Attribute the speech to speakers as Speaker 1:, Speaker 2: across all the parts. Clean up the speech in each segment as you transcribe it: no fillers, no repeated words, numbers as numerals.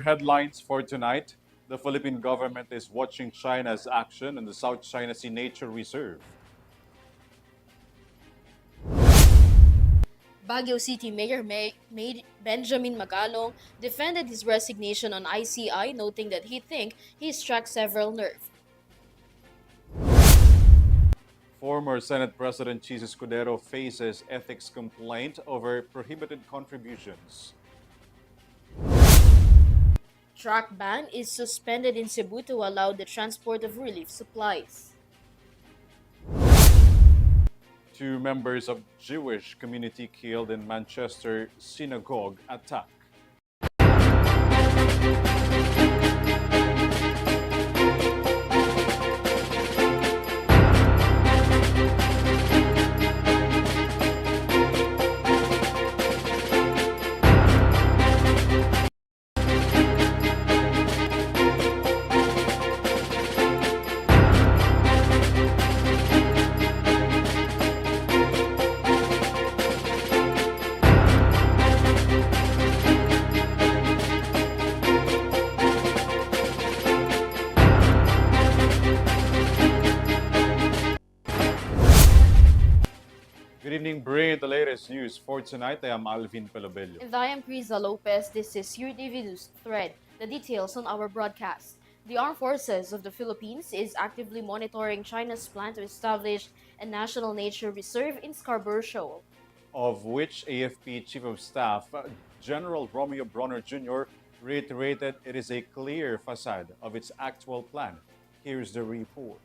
Speaker 1: headlines for tonight. The Philippine government is watching China's action in the South China Sea Nature Reserve.
Speaker 2: Baguio City Mayor Benjamin Magalong defended his resignation on ICI, noting that he thinks he struck several nerves.
Speaker 1: Former Senate President Chis Escudero faces ethics complaint over prohibited contributions.
Speaker 2: Truck ban is suspended in Cebu to allow the transport of relief supplies.
Speaker 1: Two members of Jewish community killed in Manchester synagogue attack. Good evening, bring the latest news for tonight. I am ALVIN PELOBELLO.
Speaker 2: And I am KRIZZA Lopez. This is Eurotv News Thread. The details on our broadcast. The Armed Forces of the Philippines is actively monitoring China's plan to establish a national nature reserve in Scarborough Shoal,
Speaker 1: Of which AFP Chief of Staff General Romeo Bronner Jr. reiterated it is a clear facade of its actual plan. Here's the report.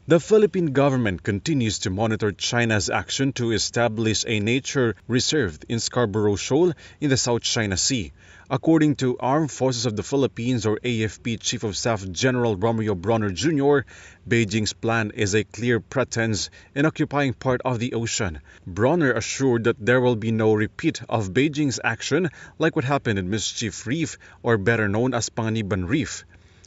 Speaker 3: The Philippine government continues to monitor China's action to establish a nature reserve in Scarborough Shoal in the South China Sea. According to Armed Forces of the Philippines or AFP Chief of Staff General Romeo Bronner Jr., Beijing's plan is a clear pretense in occupying part of the ocean. Bronner assured that there will be no repeat of Beijing's action like what happened in Mischief Reef, or better known as Panganiban Reef.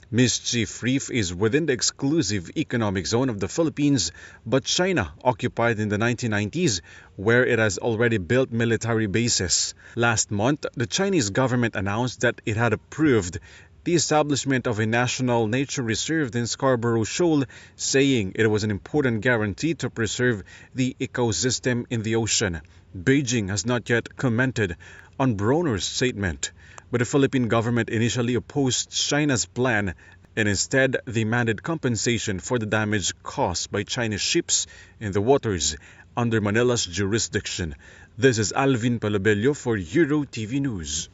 Speaker 3: Mischief Reef is within the exclusive economic zone of the Philippines, but China occupied in the 1990s, where it has already built military bases. Last month, the Chinese government announced that it had approved the establishment of a national nature reserve in Scarborough Shoal, saying it was an important guarantee to preserve the ecosystem in the ocean. Beijing has not yet commented on Bronner's statement, but the Philippine government initially opposed China's plan and instead demanded compensation for the damage caused by Chinese ships in the waters under Manila's jurisdiction. This is ALVIN PELOBELLO for Eurotv News.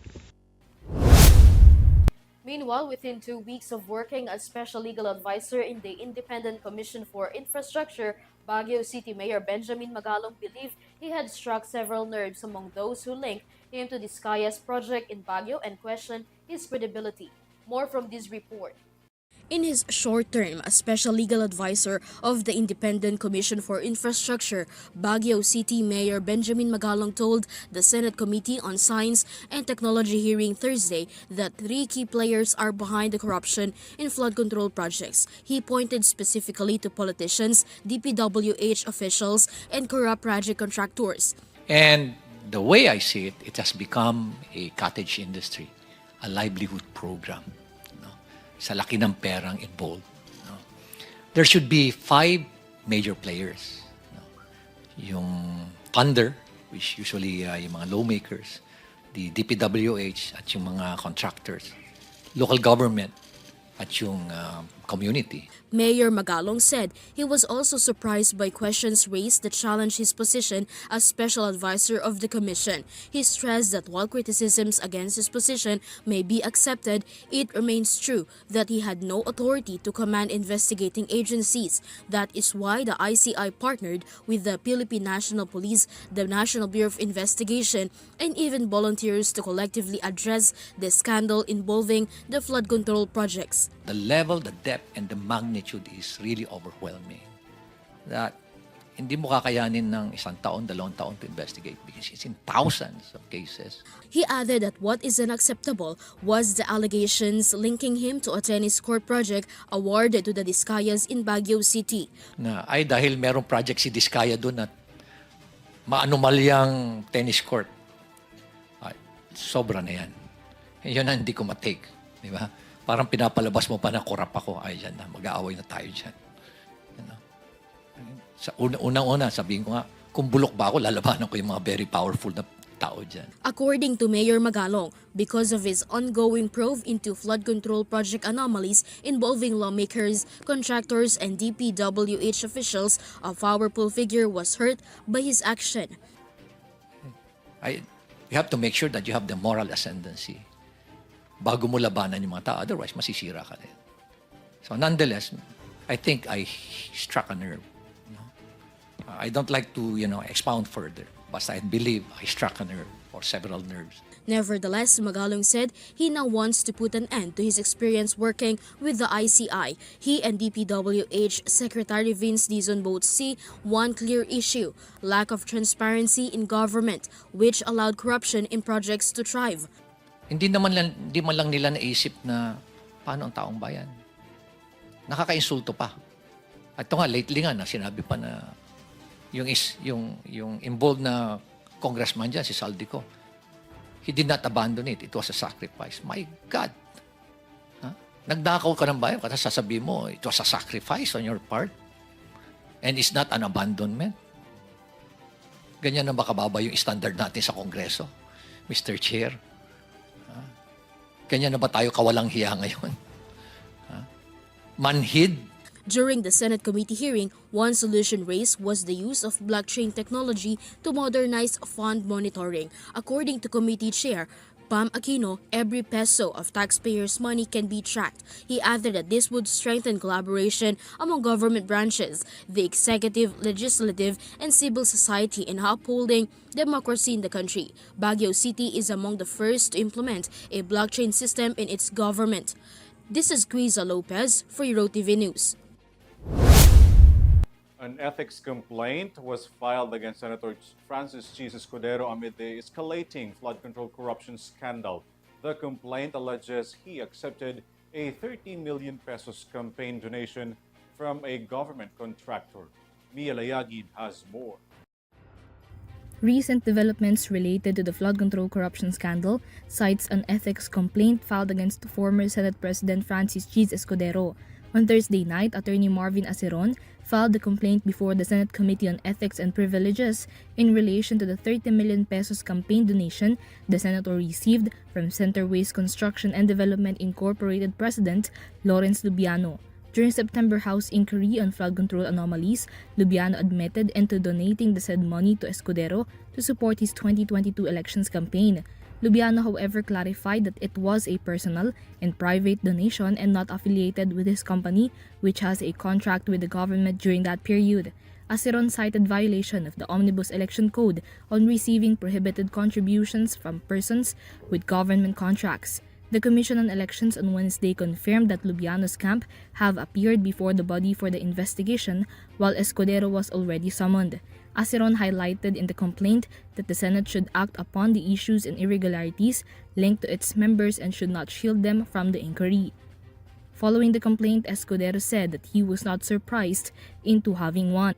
Speaker 2: Meanwhile, within 2 weeks of working as special legal advisor in the Independent Commission for Infrastructure, Baguio City Mayor Benjamin Magalong believed he had struck several nerves among those who link him to Discaya's project in Baguio and question his credibility. More from this report. In his short term as special legal advisor of the Independent Commission for Infrastructure, Baguio City Mayor Benjamin Magalong told the Senate Committee on Science and Technology hearing Thursday that 3 key players are behind the corruption in flood control projects. He pointed specifically to politicians, DPWH officials, and corrupt project contractors.
Speaker 4: And the way I see it, it has become a cottage industry, a livelihood program. Sa laki ng perang involved. There should be 5 major players. Yung funder, which usually yung mga lawmakers, the DPWH at yung mga contractors, local government at yung community.
Speaker 2: Mayor Magalong said he was also surprised by questions raised that challenged his position as special advisor of the commission. He stressed that while criticisms against his position may be accepted, it remains true that he had no authority to command investigating agencies. That is why the ICI partnered with the Philippine National Police, the National Bureau of Investigation, and even volunteers to collectively address the scandal involving the flood control projects.
Speaker 4: The level, the depth, and the magnitude is really overwhelming. That hindi mo kakayanin ng 1 taon, 2 taon to investigate because it's in thousands of cases.
Speaker 2: He added that what is unacceptable was the allegations linking him to a tennis court project awarded to the Discayas in Baguio City.
Speaker 4: Na ay dahil merong project si Discaya doon at maanomalyang tennis court. Ay, sobra na yan. Yun ang hindi ko matake. Di ba? Parang pinapalabas mo pa na korap ako. Ay, dyan na. Mag-aaway na tayo dyan. You know? Sa unang-una, sabihin ko nga, kung bulok ba ako, lalabanan ko yung mga very powerful na tao dyan.
Speaker 2: According to Mayor Magalong, because of his ongoing probe into flood control project anomalies involving lawmakers, contractors, and DPWH officials, a powerful figure was hurt by his action.
Speaker 4: You have to make sure that you have the moral ascendancy bago mo labanan yung mga tao. Otherwise, masisira ka rin. So nonetheless, I think I struck a nerve. I don't like to, expound further. But I believe I struck a nerve or several nerves.
Speaker 2: Nevertheless, Magalong said he now wants to put an end to his experience working with the ICI. He and DPWH Secretary Vince Dizon both see one clear issue: lack of transparency in government, which allowed corruption in projects to thrive.
Speaker 4: Hindi man lang nila naisip na paano ang taong bayan. Nakaka-insulto pa. At ito nga, lately nga, sinabi pa na yung involved na congressman dyan, si Saldico, he did not abandon it. It was a sacrifice. My God! Nagdakaw ka ng bayan, kasi sasabihin mo, it was a sacrifice on your part. And it's not an abandonment. Ganyan na ba kababa yung standard natin sa Kongreso, Mr. Chair? Ganyan na ba tayo kawalang hiya ngayon? Manhid?
Speaker 2: During the Senate committee hearing, one solution raised was the use of blockchain technology to modernize fund monitoring. According to committee chair Pam Aquino, every peso of taxpayers' money can be tracked. He added that this would strengthen collaboration among government branches, the executive, legislative, and civil society in upholding democracy in the country. Baguio City is among the first to implement a blockchain system in its government. This is KRIZZA Lopez for Eurotv News.
Speaker 1: An ethics complaint was filed against Senator Francis Cheese Escudero amid the escalating flood control corruption scandal. The complaint alleges he accepted a 13 million pesos campaign donation from a government contractor. Mia Layagin has more.
Speaker 5: Recent developments related to the flood control corruption scandal cites an ethics complaint filed against former Senate President Francis Cheese Escudero. On Thursday night, Attorney Marvin Aceron filed the complaint before the Senate Committee on Ethics and Privileges in relation to the 30 million pesos campaign donation the senator received from Centerways Construction and Development Incorporated President Lawrence Lubiano. During September House inquiry on flood control anomalies, Lubiano admitted into donating the said money to Escudero to support his 2022 elections campaign. Lubiano, however, clarified that it was a personal and private donation and not affiliated with his company, which has a contract with the government during that period. Aceron cited violation of the Omnibus Election Code on receiving prohibited contributions from persons with government contracts. The Commission on Elections on Wednesday confirmed that Lubiano's camp have appeared before the body for the investigation, while Escudero was already summoned. Aceron highlighted in the complaint that the Senate should act upon the issues and irregularities linked to its members and should not shield them from the inquiry. Following the complaint, Escudero said that he was not surprised into having one.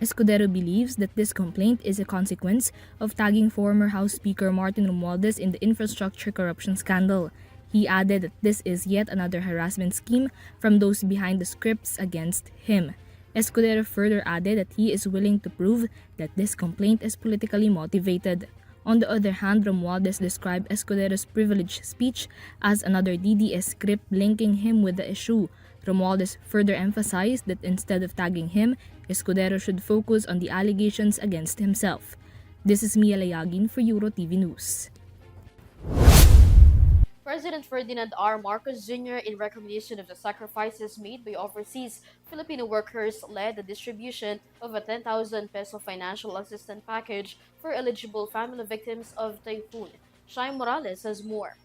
Speaker 5: Escudero believes that this complaint is a consequence of tagging former House Speaker Martin Romualdez in the infrastructure corruption scandal. He added that this is yet another harassment scheme from those behind the scripts against him. Escudero further added that he is willing to prove that this complaint is politically motivated. On the other hand, Romualdez described Escudero's privileged speech as another DDS script linking him with the issue. Romualdez further emphasized that instead of tagging him, Escudero should focus on the allegations against himself. This is Mia Layagin for Eurotv News.
Speaker 2: President Ferdinand R. Marcos Jr., in recognition of the sacrifices made by overseas Filipino workers, led the distribution of a 10,000 peso financial assistance package for eligible family victims of typhoon. Shai Morales has more.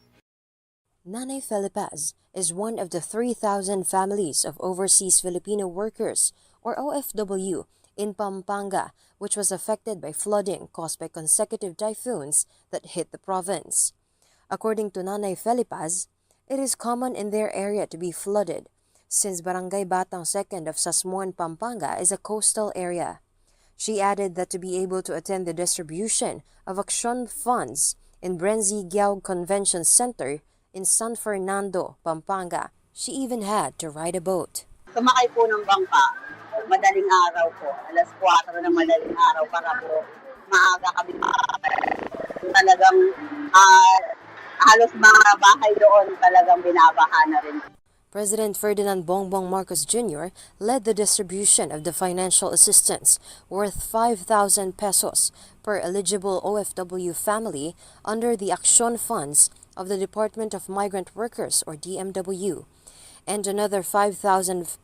Speaker 6: Nanay Felipaz is one of the 3,000 families of overseas Filipino workers, or OFW, in Pampanga, which was affected by flooding caused by consecutive typhoons that hit the province. According to Nanay Felipaz, it is common in their area to be flooded, since Barangay Batang 2nd of Sasmuan, Pampanga is a coastal area. She added that to be able to attend the distribution of action funds in Brenzi Giaug Convention Center, in San Fernando, Pampanga. She even had to ride a boat.
Speaker 7: Sumakay po ng bangka, madaling araw po, alas 4 ng madaling araw para po maaga kami talagang halos mga bahay doon talagang binabaha na rin.
Speaker 6: President Ferdinand Bongbong Marcos Jr. led the distribution of the financial assistance worth 5,000 pesos per eligible OFW family under the Action Funds of the Department of Migrant Workers or DMW, and another 5,000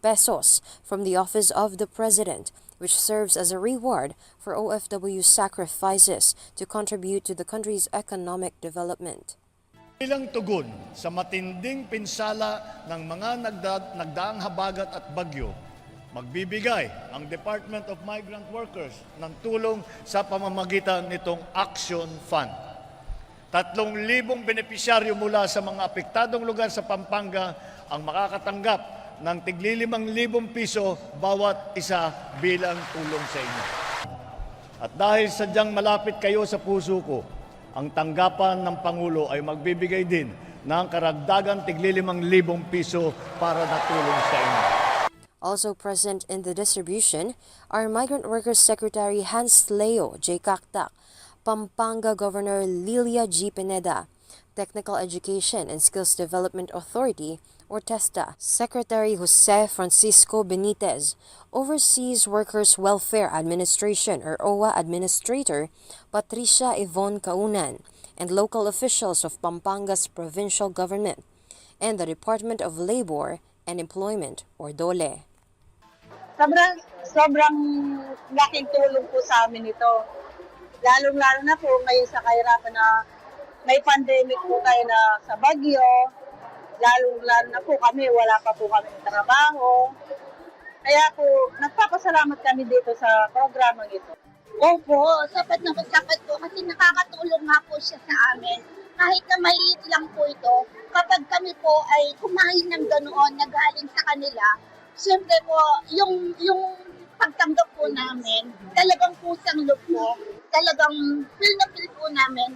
Speaker 6: pesos from the Office of the President, which serves as a reward for OFW sacrifices to contribute to the country's economic development.
Speaker 8: Bilang tugon sa matinding pinsala ng mga nagdaang habagat at bagyo, magbibigay ang Department of Migrant Workers ng tulong sa pamamagitan nitong Action Fund. 3,000 benepisyaryo mula sa mga apektadong lugar sa Pampanga ang makakatanggap ng tigli 5,000 piso bawat isa bilang tulong sa inyo. At dahil sadyang malapit kayo sa puso ko, ang tanggapan ng Pangulo ay magbibigay din ng karagdagang tigli 5,000 piso para natulong sa inyo.
Speaker 6: Also present in the distribution are Migrant Workers Secretary Hans Leo J. Cactac, Pampanga Governor Lilia G. Pineda, Technical Education and Skills Development Authority or TESTA, Secretary Jose Francisco Benitez, Overseas Workers Welfare Administration or OWA Administrator Patricia Yvonne Kaunan, and local officials of Pampanga's provincial government, and the Department of Labor and Employment or DOLE.
Speaker 7: Sobrang laking tulong po sa amin ito. Lalong-lalo na po ngayon sa kahirapan na may pandemic po tayo na sa bagyo. Lalong-lalo na po kami, wala pa po kami ng trabaho. Kaya po, nagpapasalamat kami dito sa programang ito.
Speaker 9: Opo, sapat na sapat po kasi nakakatulong nga po siya sa amin. Kahit na maliit lang po ito, kapag kami po ay kumain ng ganoon na galing sa kanila, siyempre po, yung pagtanggap po namin, talagang pusang loob po, talagang feel na feel po namin.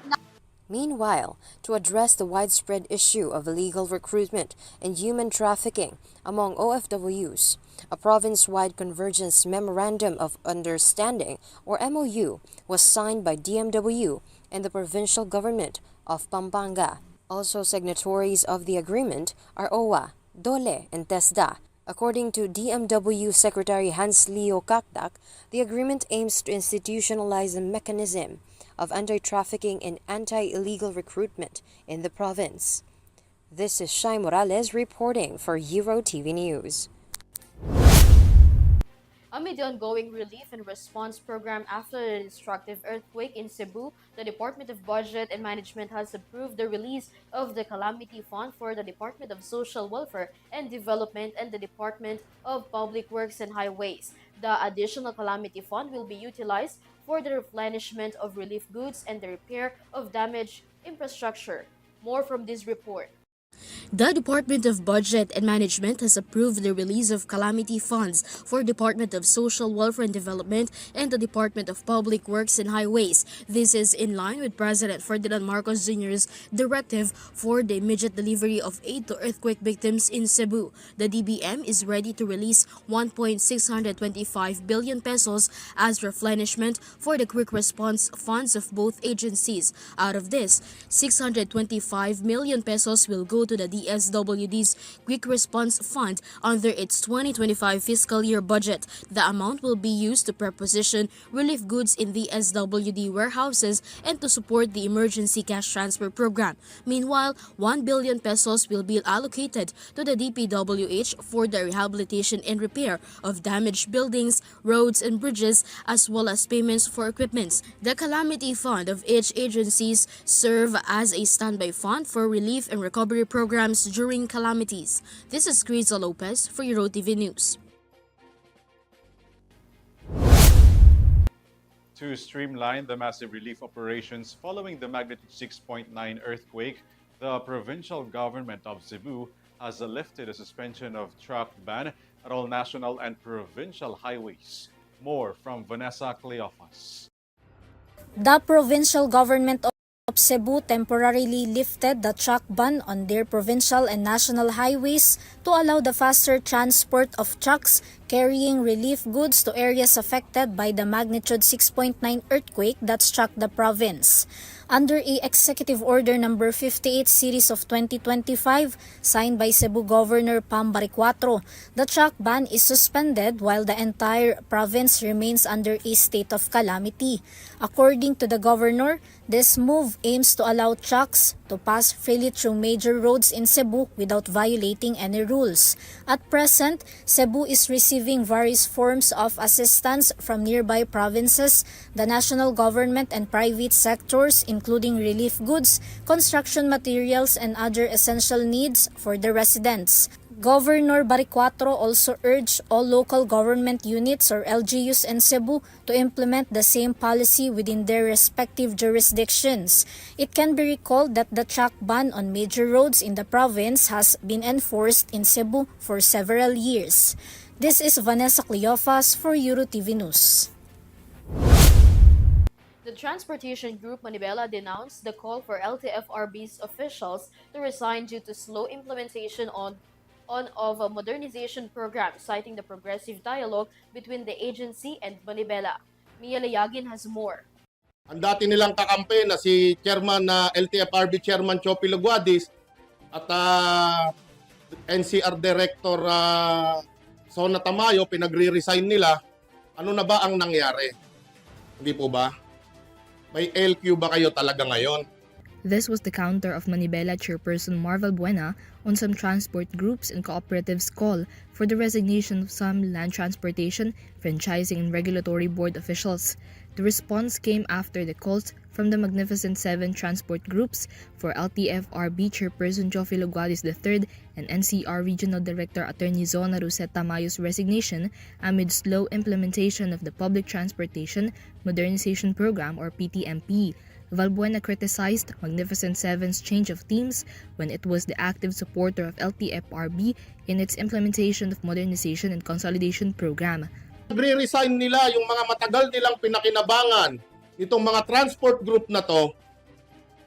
Speaker 6: Meanwhile, to address the widespread issue of illegal recruitment and human trafficking among OFWs, a province-wide convergence memorandum of understanding or MOU was signed by DMW and the provincial government of Pampanga. Also signatories of the agreement are OWA, DOLE, and TESDA. According to DMW Secretary Hans Leo Cactac, the agreement aims to institutionalize a mechanism of anti-trafficking and anti-illegal recruitment in the province. This is Shai Morales reporting for Eurotv News.
Speaker 2: Amid the ongoing relief and response program after the destructive earthquake in Cebu, the Department of Budget and Management has approved the release of the Calamity Fund for the Department of Social Welfare and Development and the Department of Public Works and Highways. The additional Calamity Fund will be utilized for the replenishment of relief goods and the repair of damaged infrastructure. More from this report.
Speaker 5: The Department of Budget and Management has approved the release of calamity funds for Department of Social Welfare and Development and the Department of Public Works and Highways. This is in line with President Ferdinand Marcos Jr.'s directive for the immediate delivery of aid to earthquake victims in Cebu. The DBM is ready to release 1.625 billion pesos as replenishment for the quick response funds of both agencies. Out of this, 625 million pesos will go to the DSWD's Quick Response Fund under its 2025 fiscal year budget. The amount will be used to preposition relief goods in the SWD warehouses and to support the emergency cash transfer program. Meanwhile, 1 billion pesos will be allocated to the DPWH for the rehabilitation and repair of damaged buildings, roads, and bridges, as well as payments for equipments. The Calamity Fund of each agencies serve as a standby fund for relief and recovery programs during calamities. This is KRIZZA Lopez for Eurotv News.
Speaker 1: To streamline the massive relief operations following the magnitude 6.9 earthquake, the provincial government of Cebu has lifted a suspension of truck ban at all national and provincial highways. More from Vanessa Cleophas.
Speaker 10: The provincial government of of Cebu temporarily lifted the truck ban on their provincial and national highways to allow the faster transport of trucks carrying relief goods to areas affected by the magnitude 6.9 earthquake that struck the province. Under Executive Order No. 58 Series of 2025, signed by Cebu Governor Pam Baricuatro, the truck ban is suspended while the entire province remains under a state of calamity. According to the governor, this move aims to allow trucks to pass freely through major roads in Cebu without violating any rules. At present, Cebu is receiving various forms of assistance from nearby provinces, the national government and private sectors, including relief goods, construction materials, and other essential needs for the residents. Governor Baricuatro also urged all local government units or LGUs in Cebu to implement the same policy within their respective jurisdictions. It can be recalled that the truck ban on major roads in the province has been enforced in Cebu for several years. This is Vanessa Cleofas for Eurotv News.
Speaker 2: The Transportation Group Manibela denounced the call for LTFRB's officials to resign due to slow implementation of a modernization program, citing the progressive dialogue between the agency and Manibela. Mia Layagin has more.
Speaker 11: Ang dati nilang kakampi na si Chairman na LTFRB Chairman Chopi Luguadis at NCR Director Sona Tamayo, pinagre-resign nila. Ano na ba ang nangyari? Hindi po ba? May LQ ba kayo talaga ngayon?
Speaker 5: This was the counter of Manibela Chairperson Marvel Buena on some transport groups and cooperatives' call for the resignation of some land transportation, franchising and regulatory board officials. The response came after the calls from the Magnificent Seven transport groups for LTFRB Chairperson Joffy Luguadis III and NCR Regional Director Attorney Zona Rosetta Mayo's resignation amid slow implementation of the Public Transportation Modernization Program or PTMP. Valbuena criticized Magnificent Seven's change of themes when it was the active supporter of LTFRB in its implementation of Modernization and Consolidation Program.
Speaker 11: Nagre-resign nila yung mga matagal nilang pinakinabangan itong mga transport group na to.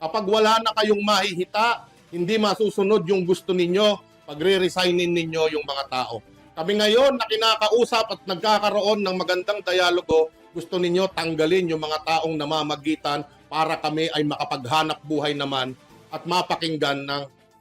Speaker 11: Kapag wala na kayong mahihita, hindi masusunod yung gusto ninyo, pagre-resignin ninyo yung mga tao. Kami ngayon na kinakausap at nagkakaroon ng magandang dialogo, gusto ninyo tanggalin yung mga taong namamagitan para kami ay makapaghanap buhay naman at mapakinggan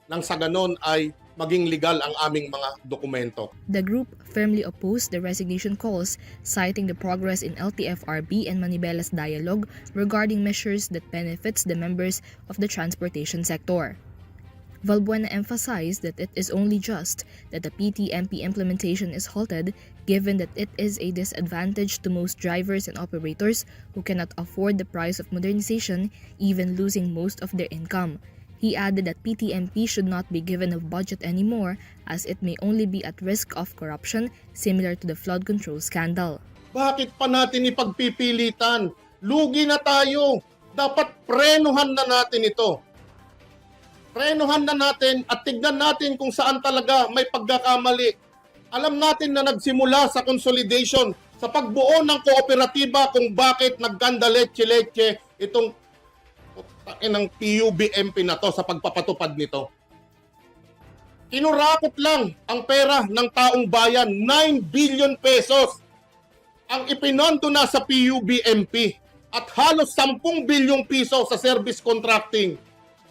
Speaker 11: ng sa ganon ay maging legal ang aming mga dokumento.
Speaker 5: The group firmly opposed the resignation calls, citing the progress in LTFRB and Manibela's dialogue regarding measures that benefits the members of the transportation sector. Valbuena emphasized that it is only just that the PTMP implementation is halted, given that it is a disadvantage to most drivers and operators who cannot afford the price of modernization, even losing most of their income. He added that PTMP should not be given a budget anymore, as it may only be at risk of corruption, similar to the flood control scandal.
Speaker 11: Bakit pa natin ipagpipilitan? Lugi na tayo. Dapat prenuhan na natin ito. Prenuhan na natin at tignan natin kung saan talaga may pagkakamali. Alam natin na nagsimula sa consolidation, sa pagbuo ng kooperatiba kung bakit nagkanda leche-leche itong ng PUBMP na to sa pagpapatupad nito. Kinurakot lang ang pera ng taong bayan, 9 billion pesos ang ipinondo na sa PUBMP at halos 10 bilyong piso sa service contracting.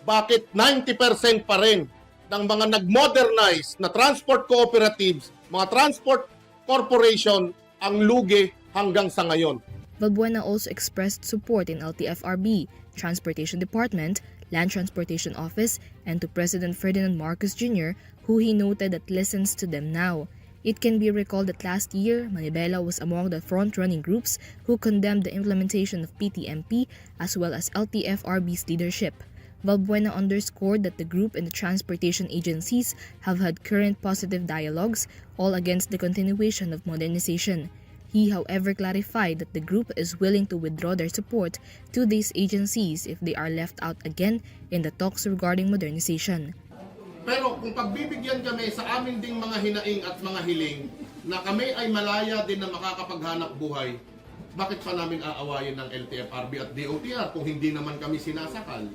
Speaker 11: Bakit 90% pa rin ng mga nag-modernize na transport cooperatives, mga transport corporation ang lugi hanggang sa ngayon?
Speaker 5: Valbuena also expressed support in LTFRB, Transportation Department, Land Transportation Office, and to President Ferdinand Marcos Jr., who he noted that listens to them now. It can be recalled that last year, Manibela was among the front-running groups who condemned the implementation of PTMP as well as LTFRB's leadership. Valbuena underscored that the group and the transportation agencies have had current positive dialogues, all against the continuation of modernization. He, however, clarified that the group is willing to withdraw their support to these agencies if they are left out again in the talks regarding modernization.
Speaker 11: Pero kung pagbibigyan kami sa amin ding mga hinaing at mga hiling na kami ay malaya din na makakapaghanap buhay, bakit pa namin aawayin ng LTFRB at DOTR kung hindi naman kami sinasakal?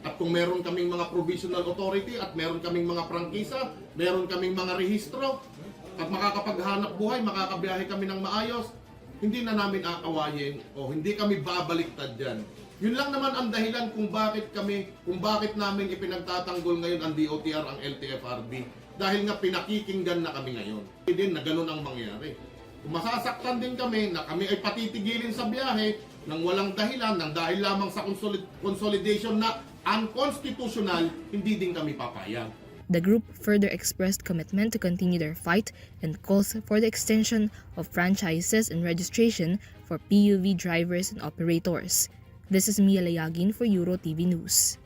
Speaker 11: At kung meron kaming mga provisional authority at meron kaming mga prangkisa, meron kaming mga rehistro, at makakapaghanap buhay, makakabiyahe kami ng maayos, hindi na namin aawayin o hindi kami babaliktad dyan. Yun lang naman ang dahilan kung bakit namin ipinagtatanggol ngayon ang DOTR, ang LTFRB. Dahil nga pinakikinggan na kami ngayon. Hindi din na ganun ang mangyari. Kung masasaktan din kami na kami ay patitigilin sa biyahe ng walang dahilan, ng dahil lamang sa consolidation na unconstitutional, hindi din kami papayag.
Speaker 5: The group further expressed commitment to continue their fight and calls for the extension of franchises and registration for PUV drivers and operators. This is Mia Layagin for Eurotv News.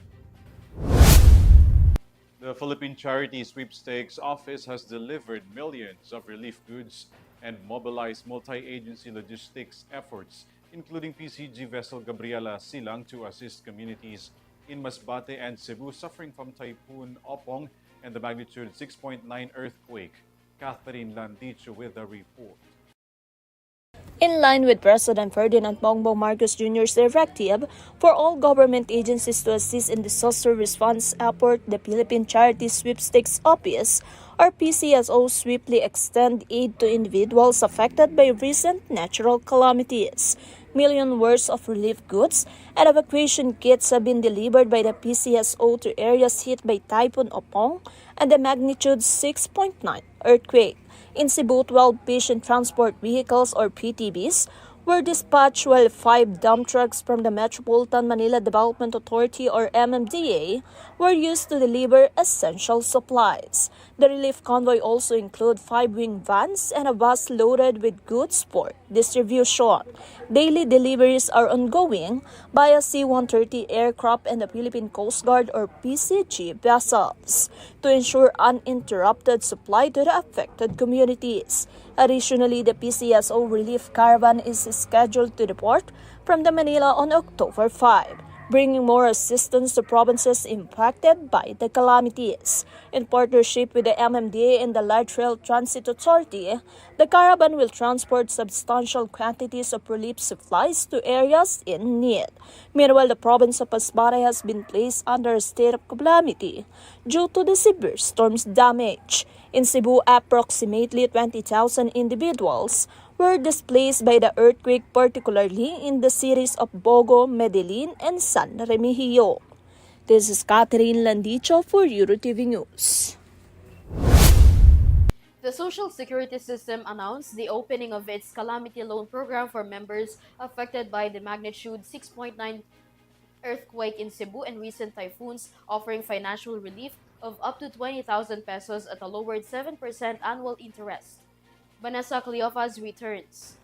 Speaker 1: The Philippine Charity Sweepstakes Office has delivered millions of relief goods and mobilized multi-agency logistics efforts, including PCG vessel Gabriela Silang, to assist communities in Masbate and Cebu suffering from Typhoon Opong and the magnitude 6.9 earthquake. Catherine Landicho with the report.
Speaker 12: In line with President Ferdinand Bongbong Marcos Jr.'s directive for all government agencies to assist in disaster response effort, the Philippine Charity Sweepstakes Office, or PCSO, swiftly extend aid to individuals affected by recent natural calamities. Million worth of relief goods and evacuation kits have been delivered by the PCSO to areas hit by Typhoon Opong and the magnitude 6.9 earthquake. In Cebu, 12 patient transport vehicles or PTVs were dispatched, while 5 dump trucks from the Metropolitan Manila Development Authority or MMDA were used to deliver essential supplies. The relief convoy also included 5 wing vans and a bus loaded with goods for distribution. Daily deliveries are ongoing via C-130 aircraft and the Philippine Coast Guard or PCG vessels to ensure uninterrupted supply to the affected communities. Additionally, the PCSO relief caravan is scheduled to depart from the Manila on October 5, bringing more assistance to provinces impacted by the calamities. In partnership with the MMDA and the Light Rail Transit Authority, the caravan will transport substantial quantities of relief supplies to areas in need. Meanwhile, the province of Masbate has been placed under a state of calamity due to the severe storm's damage. In Cebu, approximately 20,000 individuals were displaced by the earthquake, particularly in the cities of Bogo, Medellin, and San Remigio. This is Catherine Landicho for Eurotv News.
Speaker 2: The Social Security System announced the opening of its Calamity Loan Program for members affected by the magnitude 6.9 earthquake in Cebu and recent typhoons, offering financial relief of up to 20,000 pesos at a lowered 7% annual interest. Vanessa Cleofas returns.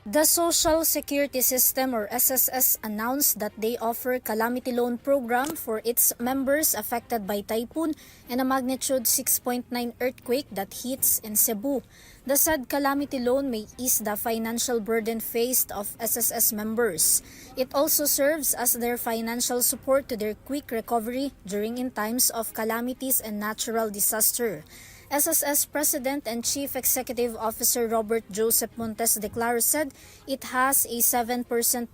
Speaker 10: The Social Security System or SSS announced that they offer Calamity Loan Program for its members affected by typhoon and a magnitude 6.9 earthquake that hits in Cebu. The said Calamity Loan may ease the financial burden faced of SSS members. It also serves as their financial support to their quick recovery during in times of calamities and natural disaster. SSS President and Chief Executive Officer Robert Joseph Montes de Claro said it has a 7%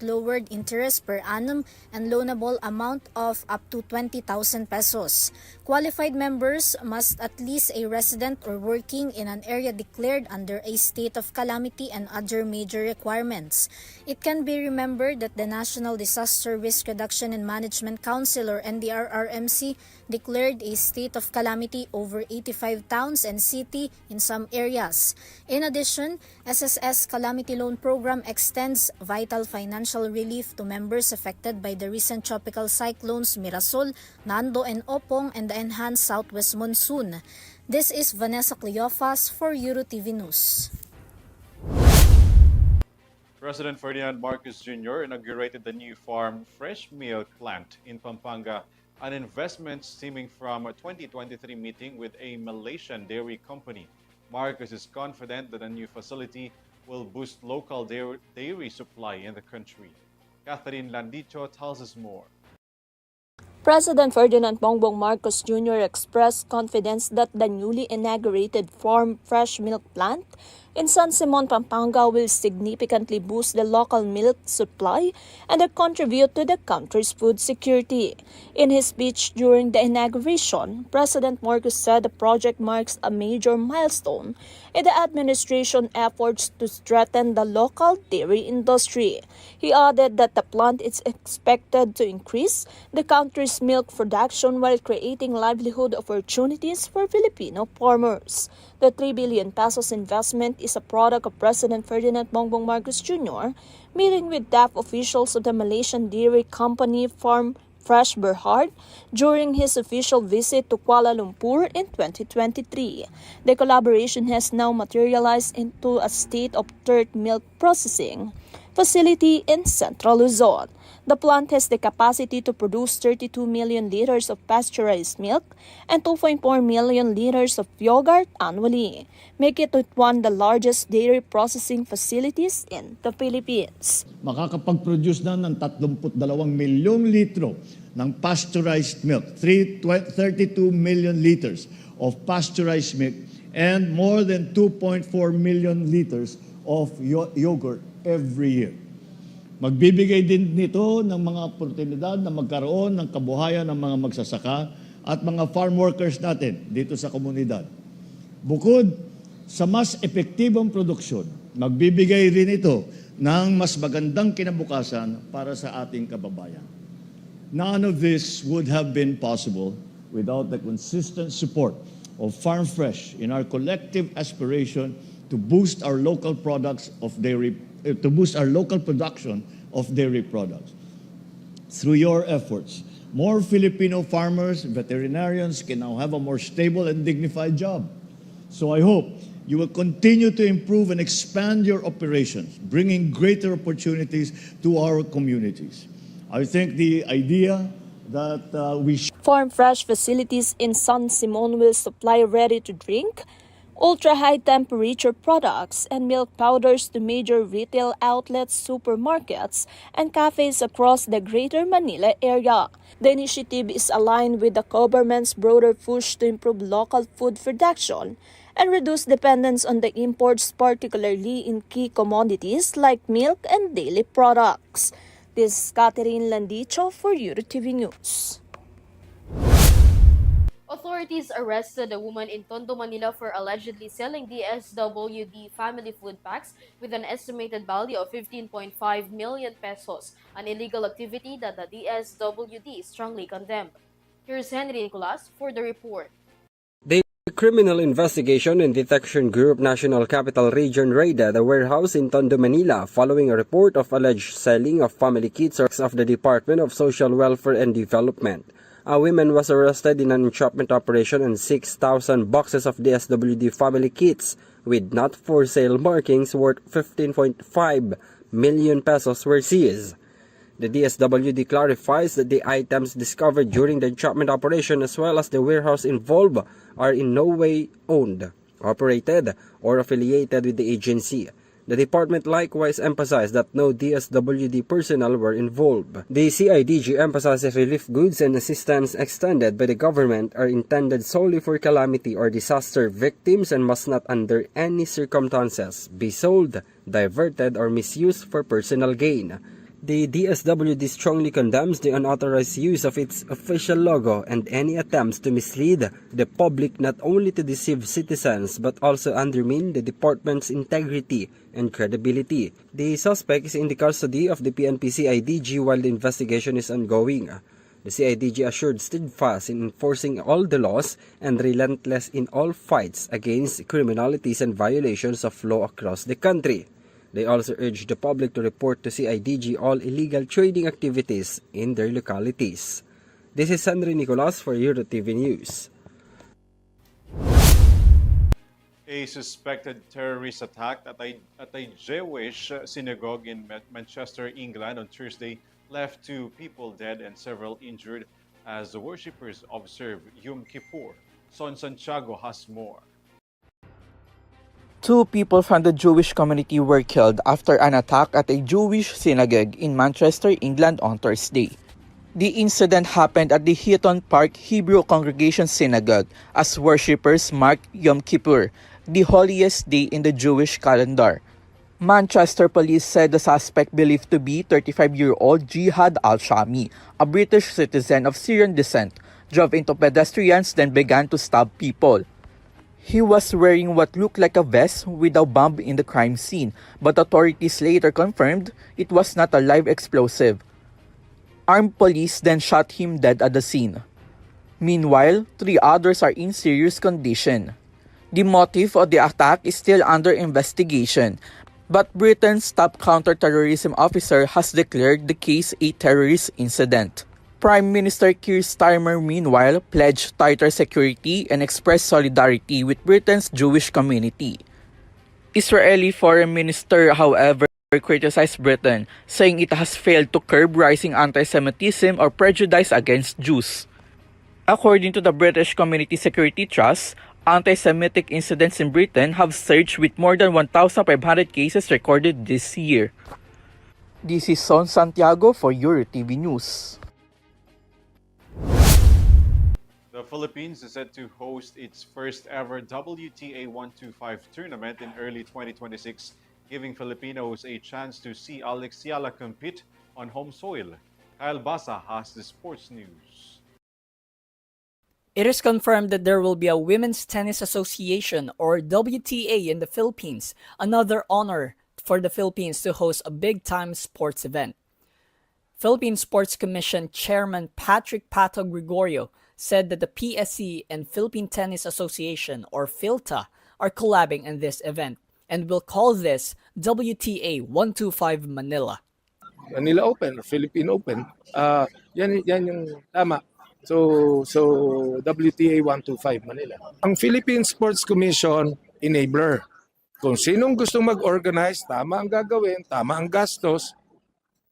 Speaker 10: lowered interest per annum and loanable amount of up to 20,000 pesos. Qualified members must at least a resident or working in an area declared under a state of calamity and other major requirements. It can be remembered that the National Disaster Risk Reduction and Management Council or NDRRMC declared a state of calamity over 85 towns and city in some areas. In addition, SSS Calamity Loan Program extends vital financial relief to members affected by the recent tropical cyclones Mirasol, Nando, and Opong and the enhanced southwest monsoon. This is Vanessa Cleofas for Eurotv News.
Speaker 1: President Ferdinand Marcos Jr. inaugurated the new farm fresh milk plant in Pampanga, an investment stemming from a 2023 meeting with a Malaysian dairy company. Marcos is confident that the new facility will boost local dairy supply in the country. Catherine Landicho tells us more.
Speaker 12: President Ferdinand Bongbong Marcos Jr. expressed confidence that the newly inaugurated farm fresh milk plant in San Simon, Pampanga will significantly boost the local milk supply and contribute to the country's food security. In his speech during the inauguration, President Marcos said the project marks a major milestone in the administration efforts to strengthen the local dairy industry. He added that the plant is expected to increase the country's milk production while creating livelihood opportunities for Filipino farmers. The 3 billion pesos investment is a product of President Ferdinand Bongbong Marcos Jr. meeting with top officials of the Malaysian dairy company Farm Fresh Berhad during his official visit to Kuala Lumpur in 2023. The collaboration has now materialized into a state-of-the-art milk processing facility in Central Luzon. The plant has the capacity to produce 32 million liters of pasteurized milk and 2.4 million liters of yogurt annually, making it one of the largest dairy processing facilities in the Philippines.
Speaker 8: Makakapag-produce na ng 32 milyong litro ng pasteurized milk, 32 million liters of pasteurized milk, and more than 2.4 million liters of yogurt every year. Magbibigay din nito ng mga oportunidad na magkaroon ng kabuhayan ng mga magsasaka at mga farm workers natin dito sa komunidad. Bukod sa mas epektibong produksyon, magbibigay rin ito ng mas magandang kinabukasan para sa ating kababayan. None of this would have been possible without the consistent support of Farm Fresh in our collective aspiration to boost our local products of dairy, to boost our local production of dairy products. Through your efforts, more Filipino farmers, veterinarians can now have a more stable and dignified job. So I hope you will continue to improve and expand your operations, bringing greater opportunities to our communities. I think the idea that
Speaker 12: Farm Fresh facilities in San Simon will supply ready-to-drink, ultra-high temperature products, and milk powders to major retail outlets, supermarkets, and cafes across the Greater Manila area. The initiative is aligned with the government's broader push to improve local food production and reduce dependence on the imports, particularly in key commodities like milk and daily products. This is Catherine Landicho for Eurotv News.
Speaker 2: Authorities arrested a woman in Tondo, Manila for allegedly selling DSWD family food packs with an estimated value of 15.5 million pesos, an illegal activity that the DSWD strongly condemned. Here's Henry Nicolas for the report.
Speaker 13: The Criminal Investigation and Detection Group National Capital Region raided a warehouse in Tondo, Manila following a report of alleged selling of family kits of the Department of Social Welfare and Development. A woman was arrested in an entrapment operation and 6,000 boxes of DSWD family kits with not for sale markings worth 15.5 million pesos were seized. The DSWD clarifies that the items discovered during the entrapment operation as well as the warehouse involved are in no way owned, operated, or affiliated with the agency. The department likewise emphasized that no DSWD personnel were involved. The CIDG emphasizes relief goods and assistance extended by the government are intended solely for calamity or disaster victims and must not under any circumstances be sold, diverted, or misused for personal gain. The DSWD strongly condemns the unauthorized use of its official logo and any attempts to mislead the public not only to deceive citizens but also undermine the department's integrity and credibility. The suspect is in the custody of the PNP CIDG while the investigation is ongoing. The CIDG assured steadfast in enforcing all the laws and relentless in all fights against criminalities and violations of law across the country. They also urge the public to report to CIDG all illegal trading activities in their localities. This is Henry Nicolas for Eurotv News.
Speaker 1: A suspected terrorist attack at a Jewish synagogue in Manchester, England on Thursday left 2 people dead and several injured as the worshippers observed Yom Kippur. Son Santiago has more.
Speaker 14: 2 people from the Jewish community were killed after an attack at a Jewish synagogue in Manchester, England on Thursday. The incident happened at the Heaton Park Hebrew Congregation Synagogue as worshippers marked Yom Kippur, the holiest day in the Jewish calendar. Manchester police said the suspect, believed to be 35-year-old Jihad al-Shami, a British citizen of Syrian descent, drove into pedestrians then began to stab people. He was wearing what looked like a vest with a bomb in the crime scene, but authorities later confirmed it was not a live explosive. Armed police then shot him dead at the scene. Meanwhile, 3 others are in serious condition. The motive of the attack is still under investigation, but Britain's top counter-terrorism officer has declared the case a terrorist incident. Prime Minister Keir Starmer, meanwhile, pledged tighter security and expressed solidarity with Britain's Jewish community. Israeli Foreign Minister, however, criticized Britain, saying it has failed to curb rising anti-Semitism or prejudice against Jews. According to the British Community Security Trust, anti-Semitic incidents in Britain have surged with more than 1,500 cases recorded this year. This is Son Santiago for Eurotv News.
Speaker 1: The Philippines is set to host its first ever WTA 125 tournament in early 2026, giving Filipinos a chance to see Alex Yala compete on home soil. Kyle Basa has the sports news.
Speaker 15: It is confirmed that there will be a Women's Tennis Association or WTA in the Philippines, another honor for the Philippines to host a big-time sports event. Philippine Sports Commission Chairman Patrick Pato Gregorio said that the PSC and Philippine Tennis Association or PHILTA are collabing in this event and will call this WTA 125 Manila.
Speaker 16: Manila Open or Philippine Open, yan yung tama. So WTA 125 Manila. Ang Philippine Sports Commission, enabler. Kung sinong gustong mag-organize, tama ang gagawin, tama ang gastos,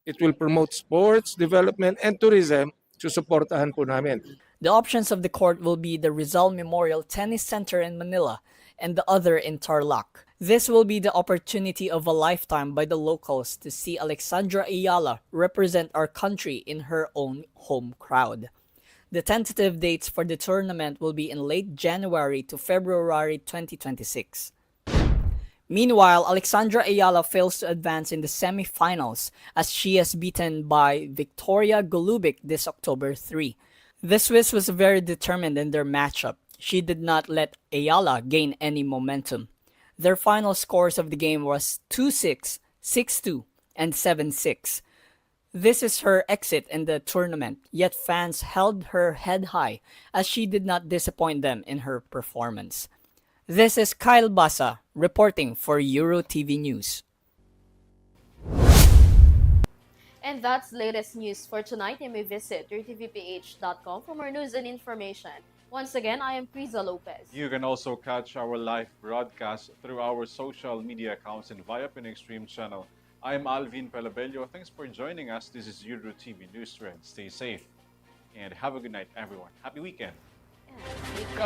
Speaker 16: it will promote sports, development, and tourism. Susuportahan po namin.
Speaker 15: The options of the court will be the Rizal Memorial Tennis Center in Manila and the other in Tarlac. This will be the opportunity of a lifetime by the locals to see Alexandra Ayala represent our country in her own home crowd. The tentative dates for the tournament will be in late January to February 2026. Meanwhile, Alexandra Ayala fails to advance in the semifinals as she is beaten by Victoria Golubic this October 3. The Swiss was very determined in their matchup. She did not let Ayala gain any momentum. Their final scores of the game was 2-6, 6-2, and 7-6. This is her exit in the tournament, yet fans held her head high as she did not disappoint them in her performance. This is Kyle Basa reporting for Eurotv News.
Speaker 2: And that's the latest news for tonight. You may visit eurotvph.com for more news and information. Once again, I am KRIZZA Lopez.
Speaker 1: You can also catch our live broadcast through our social media accounts and via Pinextreme channel. I'm ALVIN PELOBELLO. Thanks for joining us. This is Eurotv News Thread. Stay safe and have a good night, everyone. Happy weekend.
Speaker 2: Yeah,